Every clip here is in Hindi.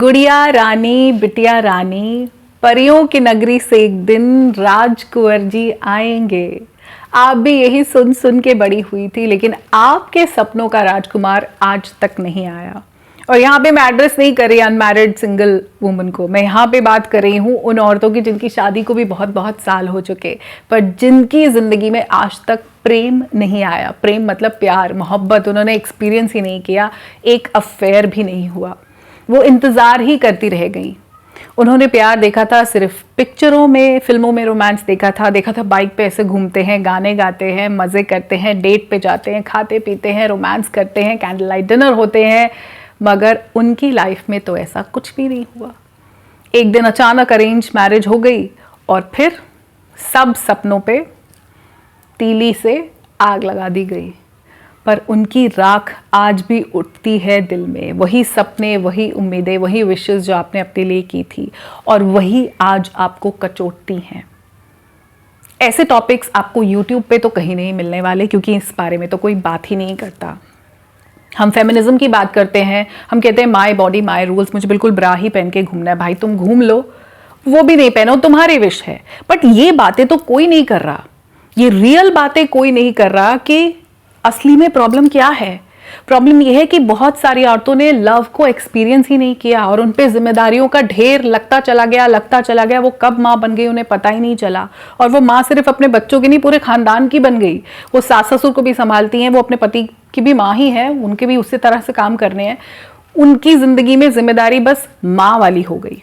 गुड़िया रानी बिटिया रानी, परियों की नगरी से एक दिन राजकुंवर जी आएंगे। आप भी यही सुन सुन के बड़ी हुई थी, लेकिन आपके सपनों का राजकुमार आज तक नहीं आया। और यहाँ पे मैं एड्रेस नहीं कर रही अनमैरिड सिंगल वुमन को, मैं यहाँ पे बात कर रही हूँ उन औरतों की जिनकी शादी को भी बहुत बहुत साल हो चुके, पर जिनकी जिंदगी में आज तक प्रेम नहीं आया। प्रेम मतलब प्यार, मोहब्बत उन्होंने एक्सपीरियंस ही नहीं किया, एक अफेयर भी नहीं हुआ। वो इंतज़ार ही करती रह गई। उन्होंने प्यार देखा था सिर्फ पिक्चरों में, फिल्मों में रोमांस देखा था बाइक पे ऐसे घूमते हैं, गाने गाते हैं, मज़े करते हैं, डेट पे जाते हैं, खाते पीते हैं, रोमांस करते हैं, कैंडल लाइट डिनर होते हैं, मगर उनकी लाइफ में तो ऐसा कुछ भी नहीं हुआ। एक दिन अचानक अरेंज मैरिज हो गई और फिर सब सपनों पे तीली से आग लगा दी गई। पर उनकी राख आज भी उठती है दिल में, वही सपने, वही उम्मीदें, वही विशेस जो आपने अपने लिए की थी, और वही आज आपको कचोटती हैं। ऐसे टॉपिक्स आपको YouTube पे तो कहीं नहीं मिलने वाले, क्योंकि इस बारे में तो कोई बात ही नहीं करता। हम फेमिनिज्म की बात करते हैं, हम कहते हैं माई बॉडी माई रूल्स, मुझे बिल्कुल ब्रा ही पहन के घूमना है। भाई तुम घूम लो, वो भी नहीं पहनो, तुम्हारी विश है। बट ये बातें तो कोई नहीं कर रहा, ये रियल बातें कोई नहीं कर रहा कि असली में प्रॉब्लम क्या है। प्रॉब्लम यह है कि बहुत सारी औरतों ने लव को एक्सपीरियंस ही नहीं किया और उन पे जिम्मेदारियों का ढेर लगता चला गया। वो कब माँ बन गई उन्हें पता ही नहीं चला। और वो माँ सिर्फ अपने बच्चों की नहीं, पूरे खानदान की बन गई। वो सास ससुर को भी संभालती हैं, वो अपने पति की भी माँ ही है, उनके भी उसी तरह से काम करने हैं। उनकी जिंदगी में जिम्मेदारी बस माँ वाली हो गई।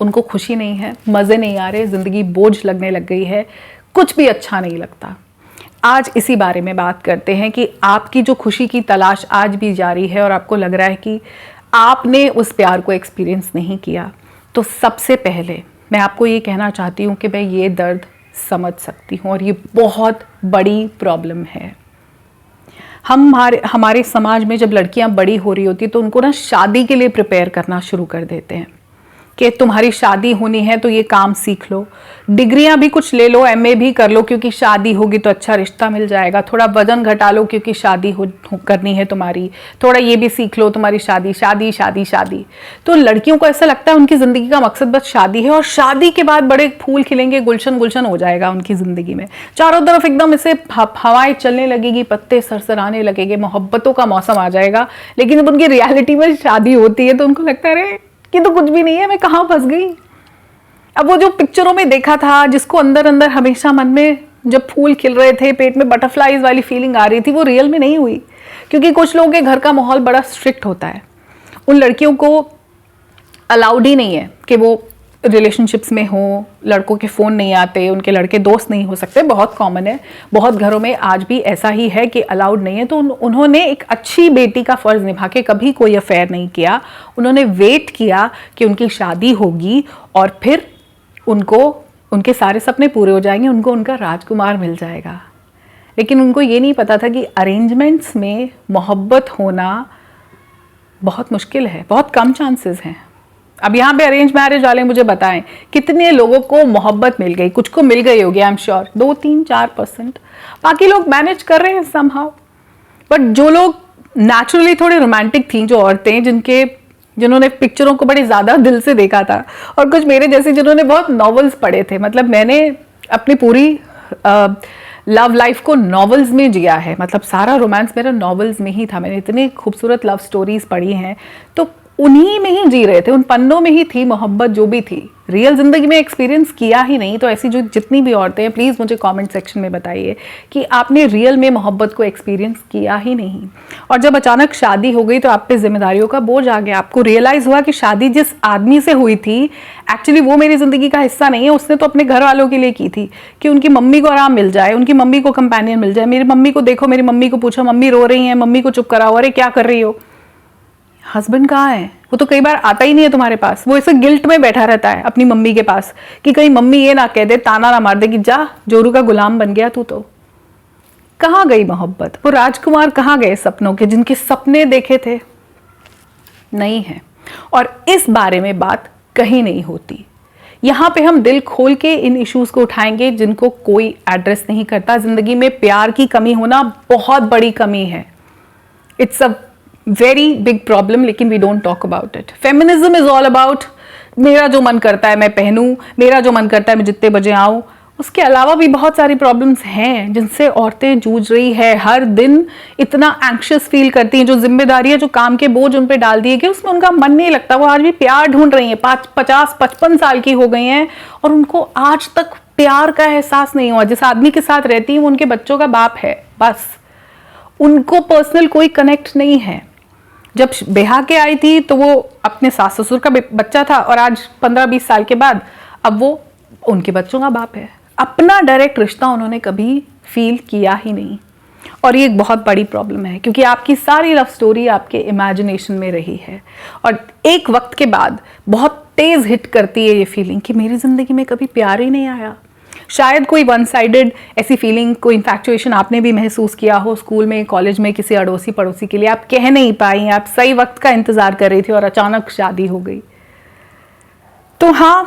उनको खुशी नहीं है, मजे नहीं आ रहे, जिंदगी बोझ लगने लग गई है, कुछ भी अच्छा नहीं लगता। आज इसी बारे में बात करते हैं कि आपकी जो खुशी की तलाश आज भी जारी है और आपको लग रहा है कि आपने उस प्यार को एक्सपीरियंस नहीं किया, तो सबसे पहले मैं आपको ये कहना चाहती हूँ कि मैं ये दर्द समझ सकती हूँ और ये बहुत बड़ी प्रॉब्लम है। हमारे समाज में जब लड़कियां बड़ी हो रही होती तो उनको ना शादी के लिए प्रिपेयर करना शुरू कर देते हैं कि तुम्हारी शादी होनी है तो ये काम सीख लो, डिग्रियां भी कुछ ले लो, MA भी कर लो, क्योंकि शादी होगी तो अच्छा रिश्ता मिल जाएगा। थोड़ा वजन घटा लो क्योंकि शादी करनी है तुम्हारी, थोड़ा ये भी सीख लो, तुम्हारी शादी शादी शादी शादी। तो लड़कियों को ऐसा लगता है उनकी ज़िंदगी का मकसद बस शादी है, और शादी के बाद बड़े फूल खिलेंगे, गुलशन गुलशन हो जाएगा उनकी ज़िंदगी में। चारों तरफ एकदम ऐसे हवाएं चलने लगेगी, पत्ते सरसराने लगेंगे, मोहब्बतों का मौसम आ जाएगा। लेकिन जब उनकी रियलिटी में शादी होती है तो उनको लगता है अरे कि तो कुछ भी नहीं है, मैं कहाँ फंस गई। अब वो जो पिक्चरों में देखा था, जिसको अंदर अंदर हमेशा मन में जब फूल खिल रहे थे, पेट में बटरफ्लाईज वाली फीलिंग आ रही थी, वो रियल में नहीं हुई। क्योंकि कुछ लोगों के घर का माहौल बड़ा स्ट्रिक्ट होता है, उन लड़कियों को अलाउड ही नहीं है कि वो रिलेशनशिप्स में हो, लड़कों के फ़ोन नहीं आते, उनके लड़के दोस्त नहीं हो सकते, बहुत कॉमन है। बहुत घरों में आज भी ऐसा ही है कि अलाउड नहीं है। तो उन्होंने एक अच्छी बेटी का फ़र्ज़ निभा के कभी कोई अफेयर नहीं किया। उन्होंने वेट किया कि उनकी शादी होगी और फिर उनको उनके सारे सपने पूरे हो जाएंगे, उनको उनका राजकुमार मिल जाएगा। लेकिन उनको ये नहीं पता था कि अरेंजमेंट्स में मोहब्बत होना बहुत मुश्किल है, बहुत कम चांसेस हैं। अब यहाँ पे अरेंज मैरिज वाले मुझे बताएं कितने लोगों को मोहब्बत मिल गई। कुछ को मिल गई होगी, आई एम श्योर, 2-3-4%। बाकी लोग मैनेज कर रहे हैं समहाउ। बट जो लोग नेचुरली थोड़े रोमांटिक थी, जो औरतें जिन्होंने पिक्चरों को बड़े ज़्यादा दिल से देखा था, और कुछ मेरे जैसे जिन्होंने बहुत नॉवेल्स पढ़े थे, मतलब मैंने अपनी पूरी लव लाइफ को नॉवेल्स में जिया है, मतलब सारा रोमांस मेरा नॉवेल्स में ही था। मैंने इतनी खूबसूरत लव स्टोरीज पढ़ी हैं, तो उन्हीं में ही जी रहे थे, उन पन्नों में ही थी मोहब्बत जो भी थी। रियल ज़िंदगी में एक्सपीरियंस किया ही नहीं। तो ऐसी जो जितनी भी औरतें हैं, प्लीज़ मुझे कमेंट सेक्शन में बताइए कि आपने रियल में मोहब्बत को एक्सपीरियंस किया ही नहीं, और जब अचानक शादी हो गई तो आप पे जिम्मेदारियों का बोझ आ गया। आपको रियलाइज़ हुआ कि शादी जिस आदमी से हुई थी, एक्चुअली वो मेरी ज़िंदगी का हिस्सा नहीं है। उसने तो अपने घर वालों के लिए की थी कि उनकी मम्मी को आराम मिल जाए, उनकी मम्मी को कंपेनियन मिल जाए। मेरी मम्मी को देखो, मेरी मम्मी को पूछो, मम्मी रो रही हैं, मम्मी को चुप कराओ, अरे क्या कर रही हो। हस्बैंड कहाँ है? वो तो कई बार आता ही नहीं है तुम्हारे पास। वो ऐसे गिल्ट में बैठा रहता है अपनी मम्मी के पास कि कहीं मम्मी ये ना कह दे, ताना ना मार दे कि जा जोरू का गुलाम बन गया तू। तो कहाँ गई मोहब्बत? वो राजकुमार कहाँ गए सपनों के, जिनके सपने देखे थे? नहीं है। और इस बारे में बात कहीं नहीं होती। यहाँ पे हम दिल खोल के इन इश्यूज को उठाएंगे जिनको कोई एड्रेस नहीं करता। जिंदगी में प्यार की कमी होना बहुत बड़ी कमी है। It's a very big problem, लेकिन we don't talk about it. Feminism is all about मेरा जो मन करता है मैं पहनूं, मेरा जो मन करता है मैं जितने बजे आऊं। उसके अलावा भी बहुत सारी प्रॉब्लम्स हैं जिनसे औरतें जूझ रही है, हर दिन इतना एंक्शियस फील करती हैं, जो जिम्मेदारियां, जो काम के बोझ उन पे डाल दिए कि उसमें उनका मन नहीं लगता। वो आज भी प्यार ढूंढ रही हैं, 50-55 साल की हो गई हैं और उनको आज तक प्यार का एहसास नहीं हुआ। जिस आदमी के साथ रहती हैं वो उनके बच्चों का बाप है, बस उनको पर्सनल कोई कनेक्ट नहीं है। जब ब्याह के आई थी तो वो अपने सास ससुर का बच्चा था और आज 15-20 साल के बाद अब वो उनके बच्चों का बाप है। अपना डायरेक्ट रिश्ता उन्होंने कभी फील किया ही नहीं, और ये एक बहुत बड़ी प्रॉब्लम है क्योंकि आपकी सारी लव स्टोरी आपके इमेजिनेशन में रही है और एक वक्त के बाद बहुत तेज हिट करती है ये फीलिंग कि मेरी जिंदगी में कभी प्यार ही नहीं आया। शायद कोई वन साइडेड ऐसी फीलिंग, कोई इन्फैक्चुएशन आपने भी महसूस किया हो स्कूल में, कॉलेज में, किसी अड़ोसी पड़ोसी के लिए आप कह नहीं पाई, आप सही वक्त का इंतजार कर रही थी और अचानक शादी हो गई। तो हाँ,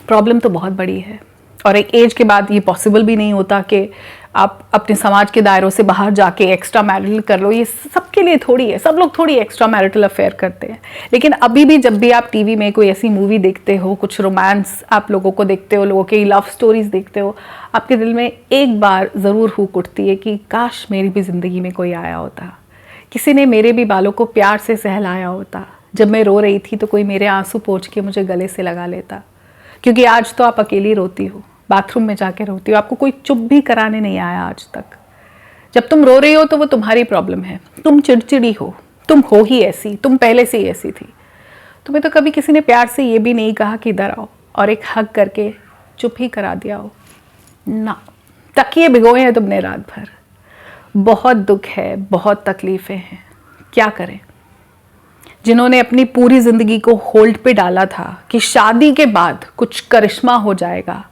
प्रॉब्लम तो बहुत बड़ी है और एक एज के बाद ये पॉसिबल भी नहीं होता कि आप अपने समाज के दायरों से बाहर जाके एक्स्ट्रा मैरिटल कर लो। ये सबके लिए थोड़ी है, सब लोग थोड़ी एक्स्ट्रा मैरिटल अफेयर करते हैं। लेकिन अभी भी जब भी आप टीवी में कोई ऐसी मूवी देखते हो, कुछ रोमांस आप लोगों को देखते हो, लोगों की लव स्टोरीज देखते हो, आपके दिल में एक बार ज़रूर हुक उठती है कि काश मेरी भी ज़िंदगी में कोई आया होता, किसी ने मेरे भी बालों को प्यार से सहलाया होता, जब मैं रो रही थी तो कोई मेरे आंसू पोंछ के मुझे गले से लगा लेता। क्योंकि आज तो आप अकेली रोती हो, बाथरूम में जाके रोती हो, आपको कोई चुप भी कराने नहीं आया आज तक। जब तुम रो रही हो तो वो तुम्हारी प्रॉब्लम है, तुम चिड़चिड़ी हो, तुम हो ही ऐसी, तुम पहले से ही ऐसी थी। तुम्हें तो कभी किसी ने प्यार से ये भी नहीं कहा कि इधर आओ और एक हग करके चुप ही करा दिया हो ना। तकिए भिगोए हैं तुमने रात भर। बहुत दुख है, बहुत तकलीफें हैं, क्या करें। जिन्होंने अपनी पूरी जिंदगी को होल्ड पे डाला था कि शादी के बाद कुछ करिश्मा हो जाएगा,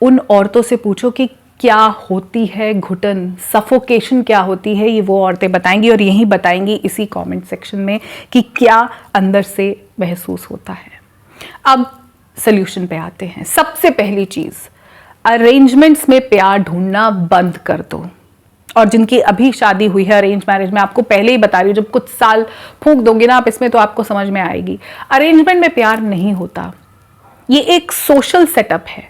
उन औरतों से पूछो कि क्या होती है घुटन, सफोकेशन क्या होती है, ये वो औरतें बताएंगी और यही बताएंगी इसी कमेंट सेक्शन में कि क्या अंदर से महसूस होता है। अब सल्यूशन पे आते हैं। सबसे पहली चीज, अरेंजमेंट्स में प्यार ढूंढना बंद कर दो। और जिनकी अभी शादी हुई है अरेंज मैरिज में, आपको पहले ही बता रही हूँ, जब कुछ साल फूंक दोगे ना आप इसमें तो आपको समझ में आएगी। अरेंजमेंट में प्यार नहीं होता, ये एक सोशल सेटअप है।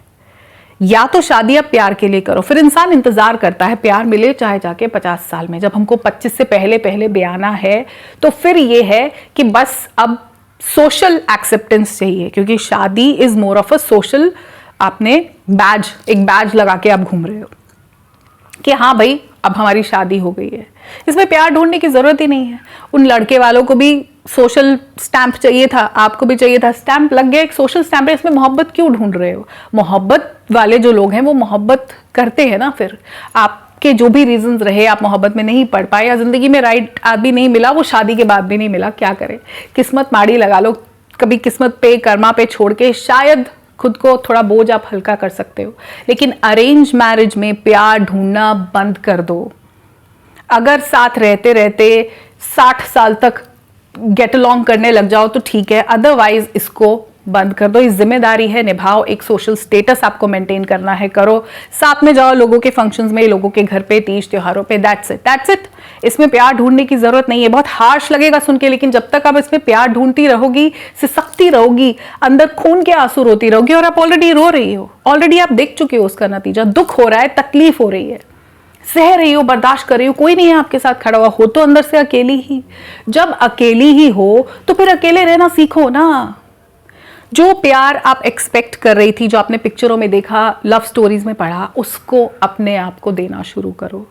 या तो शादी आप प्यार के लिए करो, फिर इंसान इंतजार करता है प्यार मिले चाहे जाके 50 साल में। जब हमको 25 से पहले पहले ब्याना है तो फिर ये है कि बस अब सोशल एक्सेप्टेंस चाहिए, क्योंकि शादी is more of a social, आपने बैज, एक बैज लगा के आप घूम रहे हो कि हाँ भाई अब हमारी शादी हो गई है। इसमें प्यार ढूंढने की जरूरत ही नहीं है। उन लड़के वालों को भी सोशल स्टैंप चाहिए था, आपको भी चाहिए था, स्टैंप लग गया, एक सोशल स्टैंप है। इसमें मोहब्बत क्यों ढूंढ रहे हो? मोहब्बत वाले जो लोग हैं वो मोहब्बत करते हैं ना। फिर आपके जो भी रीजंस रहे, आप मोहब्बत में नहीं पढ़ पाए या जिंदगी में राइट आदमी नहीं मिला, वो शादी के बाद भी नहीं मिला, क्या करें। किस्मत माड़ी लगा लो, कभी किस्मत पे कर्मा पे छोड़ के शायद खुद को थोड़ा बोझ आप हल्का कर सकते हो। लेकिन अरेंज मैरिज में प्यार ढूंढना बंद कर दो। अगर साथ रहते रहते 60 साल तक गेट अलॉन्ग करने लग जाओ तो ठीक है, अदरवाइज इसको बंद कर दो। ये जिम्मेदारी है, निभाओ। एक सोशल स्टेटस आपको मेंटेन करना है, करो, साथ में जाओ लोगों के फंक्शंस में, लोगों के घर पे, तीज त्योहारों पे, दैट्स इट। इसमें प्यार ढूंढने की जरूरत नहीं है। बहुत हार्श लगेगा सुन के, लेकिन जब तक आप इसमें प्यार ढूंढती रहोगी, सिसकती रहोगी, अंदर खून के आंसू रोती रहोगी, और आप ऑलरेडी रो रही हो, ऑलरेडी आप देख चुके हो उसका नतीजा, दुख हो रहा है, तकलीफ हो रही है, सह रही हो, बर्दाश्त कर रही हो, कोई नहीं है आपके साथ खड़ा हुआ, हो तो अंदर से अकेली ही। जब अकेली ही हो तो फिर अकेले रहना सीखो ना। जो प्यार आप एक्सपेक्ट कर रही थी, जो आपने पिक्चरों में देखा, लव स्टोरीज में पढ़ा, उसको अपने आप को देना शुरू करो।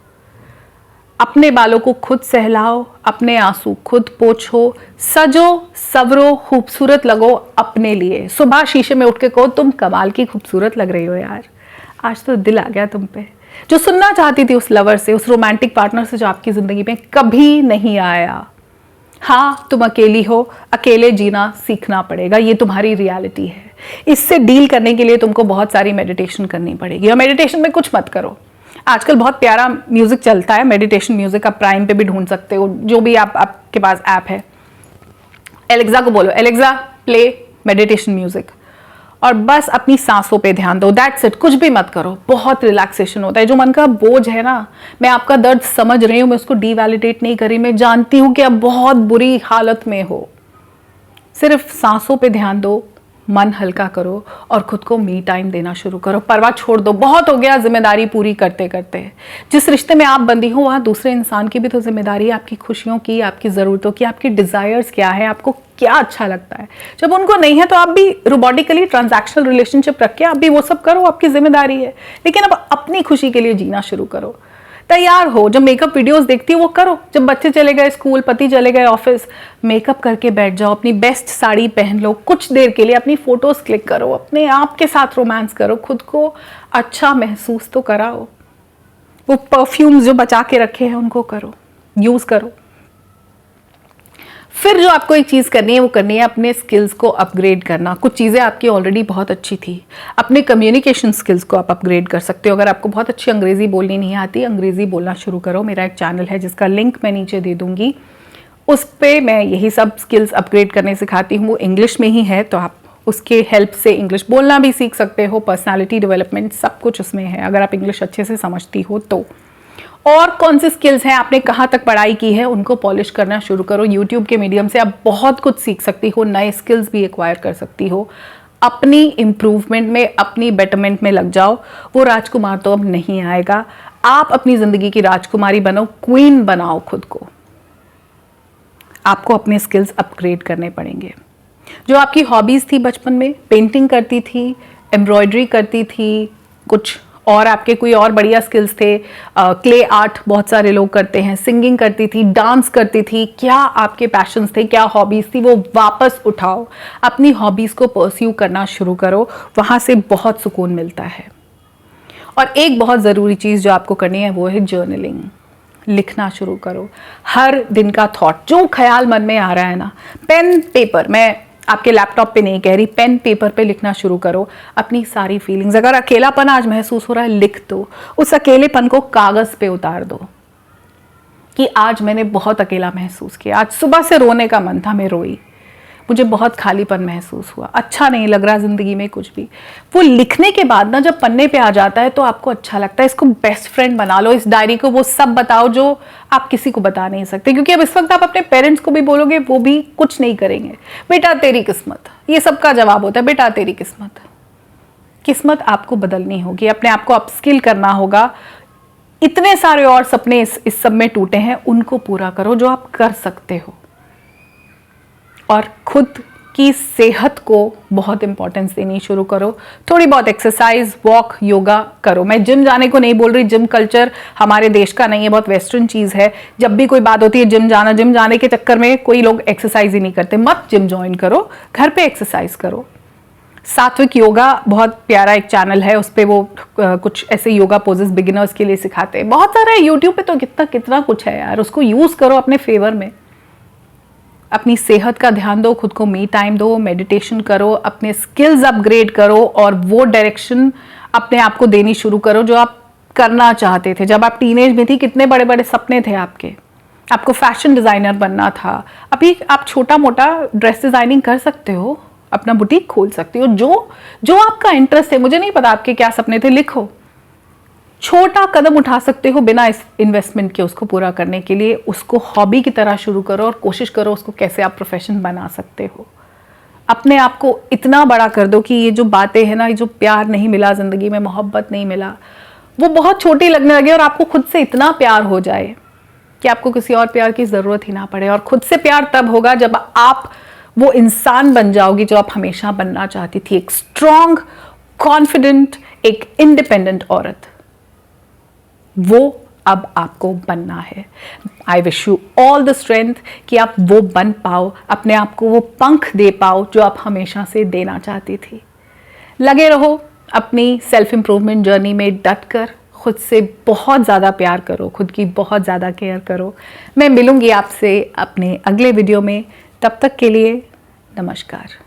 अपने बालों को खुद सहलाओ, अपने आंसू खुद पोंछो, सजो सवरो, खूबसूरत लगो अपने लिए। सुबह शीशे में उठ के कहो तुम कमाल की खूबसूरत लग रही हो यार, आज तो दिल आ गया तुम पे। जो सुनना चाहती थी उस लवर से, उस रोमांटिक पार्टनर से जो आपकी जिंदगी में कभी नहीं आया। हाँ, तुम अकेली हो, अकेले जीना सीखना पड़ेगा, ये तुम्हारी रियलिटी है। इससे डील करने के लिए तुमको बहुत सारी मेडिटेशन करनी पड़ेगी। और मेडिटेशन में कुछ मत करो। आजकल बहुत प्यारा म्यूजिक चलता है, मेडिटेशन म्यूजिक, आप प्राइम पे भी ढूंढ सकते हो, जो भी आपके पास ऐप है। एलेक्सा को बोलो, एलेक्सा प्ले मेडिटेशन म्यूजिक, और बस अपनी सांसों पे ध्यान दो, दैट्स इट। कुछ भी मत करो, बहुत रिलैक्सेशन होता है। जो मन का बोझ है ना, मैं आपका दर्द समझ रही हूं, मैं उसको डिवैलिडेट नहीं कर रही, मैं जानती हूं कि आप बहुत बुरी हालत में हो। सिर्फ सांसों पे ध्यान दो, मन हल्का करो और खुद को मी टाइम देना शुरू करो। परवाह छोड़ दो, बहुत हो गया जिम्मेदारी पूरी करते करते। जिस रिश्ते में आप बंदी हो वहां दूसरे इंसान की भी तो जिम्मेदारी है, आपकी खुशियों की, आपकी ज़रूरतों की, आपकी डिज़ायर्स क्या है, आपको क्या अच्छा लगता है। जब उनको नहीं है तो आप भी रोबोटिकली ट्रांजैक्शनल रिलेशनशिप रख के आप भी वो सब करो, आपकी जिम्मेदारी है। लेकिन अब अपनी खुशी के लिए जीना शुरू करो। तैयार हो, जब मेकअप वीडियोस देखती हो वो करो। जब बच्चे चले गए स्कूल, पति चले गए ऑफिस, मेकअप करके बैठ जाओ, अपनी बेस्ट साड़ी पहन लो, कुछ देर के लिए अपनी फोटोज क्लिक करो, अपने आप के साथ रोमांस करो, खुद को अच्छा महसूस तो कराओ। वो परफ्यूम्स जो बचा के रखे हैं उनको करो, यूज करो। फिर जो आपको एक चीज़ करनी है वो करनी है अपने स्किल्स को अपग्रेड करना। कुछ चीज़ें आपकी ऑलरेडी बहुत अच्छी थी, अपने कम्युनिकेशन स्किल्स को आप अपग्रेड कर सकते हो। अगर आपको बहुत अच्छी अंग्रेज़ी बोलनी नहीं आती, अंग्रेज़ी बोलना शुरू करो। मेरा एक चैनल है जिसका लिंक मैं नीचे दे दूंगी, उस पर मैं यही सब स्किल्स अपग्रेड करने सिखाती हूँ। वो इंग्लिश में ही है, तो आप उसके हेल्प से इंग्लिश बोलना भी सीख सकते हो। पर्सनैलिटी डेवलपमेंट सब कुछ उसमें है, अगर आप इंग्लिश अच्छे से समझती हो तो। और कौन सी स्किल्स हैं, आपने कहाँ तक पढ़ाई की है, उनको पॉलिश करना शुरू करो। यूट्यूब के मीडियम से आप बहुत कुछ सीख सकती हो, नए स्किल्स भी एक्वायर कर सकती हो। अपनी इम्प्रूवमेंट में, अपनी बेटरमेंट में लग जाओ। वो राजकुमार तो अब नहीं आएगा, आप अपनी जिंदगी की राजकुमारी बनो, क्वीन बनाओ खुद को। आपको अपने स्किल्स अपग्रेड करने पड़ेंगे। जो आपकी हॉबीज थी बचपन में, पेंटिंग करती थी, एम्ब्रॉयडरी करती थी, कुछ और आपके कोई और बढ़िया स्किल्स थे, क्ले आर्ट बहुत सारे लोग करते हैं, सिंगिंग करती थी, डांस करती थी, क्या आपके पैशंस थे, क्या हॉबीज थी, वो वापस उठाओ। अपनी हॉबीज को परस्यू करना शुरू करो, वहां से बहुत सुकून मिलता है। और एक बहुत ज़रूरी चीज़ जो आपको करनी है वो है जर्नलिंग। लिखना शुरू करो हर दिन का थॉट, जो ख्याल मन में आ रहा है ना, पेन पेपर, मैं आपके लैपटॉप पे नहीं कह रही, पेन पेपर पे लिखना शुरू करो अपनी सारी फीलिंग्स। अगर अकेलापन आज महसूस हो रहा है, लिख दो। उस अकेलेपन को कागज पे उतार दो कि आज मैंने बहुत अकेला महसूस किया, आज सुबह से रोने का मन था, मैं रोई, मुझे बहुत खालीपन महसूस हुआ, अच्छा नहीं लग रहा जिंदगी में कुछ भी। वो लिखने के बाद ना जब पन्ने पे आ जाता है तो आपको अच्छा लगता है। इसको बेस्ट फ्रेंड बना लो, इस डायरी को वो सब बताओ जो आप किसी को बता नहीं सकते, क्योंकि अब इस वक्त आप अपने पेरेंट्स को भी बोलोगे वो भी कुछ नहीं करेंगे। बेटा तेरी किस्मत, ये सबका जवाब होता है, बेटा तेरी किस्मत। किस्मत आपको बदलनी होगी, अपने आप को अपस्किल करना होगा। इतने सारे और सपने इस सब में टूटे हैं, उनको पूरा करो जो आप कर सकते हो। और खुद की सेहत को बहुत इंपॉर्टेंस देनी शुरू करो। थोड़ी बहुत एक्सरसाइज, वॉक, योगा करो। मैं जिम जाने को नहीं बोल रही, जिम कल्चर हमारे देश का नहीं है, बहुत वेस्टर्न चीज़ है। जब भी कोई बात होती है जिम जाना, जिम जाने के चक्कर में कोई लोग एक्सरसाइज ही नहीं करते। मत जिम ज्वाइन करो, घर पे एक्सरसाइज करो। सात्विक योगा बहुत प्यारा एक चैनल है, उस पर वो कुछ ऐसे योगा पोजेस बिगिनर्स के लिए सिखाते हैं। बहुत सारा है यूट्यूब पे, तो कितना कुछ है यार, उसको यूज़ करो अपने फेवर में। अपनी सेहत का ध्यान दो, खुद को मी टाइम दो, मेडिटेशन करो, अपने स्किल्स अपग्रेड करो और वो डायरेक्शन अपने आप को देनी शुरू करो जो आप करना चाहते थे। जब आप टीनेज में थी, कितने बड़े बड़े सपने थे आपके, आपको फैशन डिज़ाइनर बनना था। अभी आप छोटा मोटा ड्रेस डिज़ाइनिंग कर सकते हो, अपना बुटीक खोल सकते हो, जो आपका इंटरेस्ट है। मुझे नहीं पता आपके क्या सपने थे, लिखो। छोटा कदम उठा सकते हो बिना इन्वेस्टमेंट के उसको पूरा करने के लिए। उसको हॉबी की तरह शुरू करो और कोशिश करो उसको कैसे आप प्रोफेशन बना सकते हो। अपने आप को इतना बड़ा कर दो कि ये जो बातें हैं ना, ये जो प्यार नहीं मिला ज़िंदगी में, मोहब्बत नहीं मिला, वो बहुत छोटी लगने लगे और आपको खुद से इतना प्यार हो जाए कि आपको किसी और प्यार की ज़रूरत ही ना पड़े। और खुद से प्यार तब होगा जब आप वो इंसान बन जाओगी जो आप हमेशा बनना चाहती थी, एक स्ट्रॉन्ग, कॉन्फिडेंट, एक इंडिपेंडेंट औरत। वो अब आपको बनना है। I wish you all the strength कि आप वो बन पाओ, अपने आप को वो पंख दे पाओ जो आप हमेशा से देना चाहती थी। लगे रहो अपनी सेल्फ इंप्रूवमेंट जर्नी में, डट कर खुद से बहुत ज़्यादा प्यार करो, खुद की बहुत ज़्यादा केयर करो। मैं मिलूंगी आपसे अपने अगले वीडियो में, तब तक के लिए नमस्कार।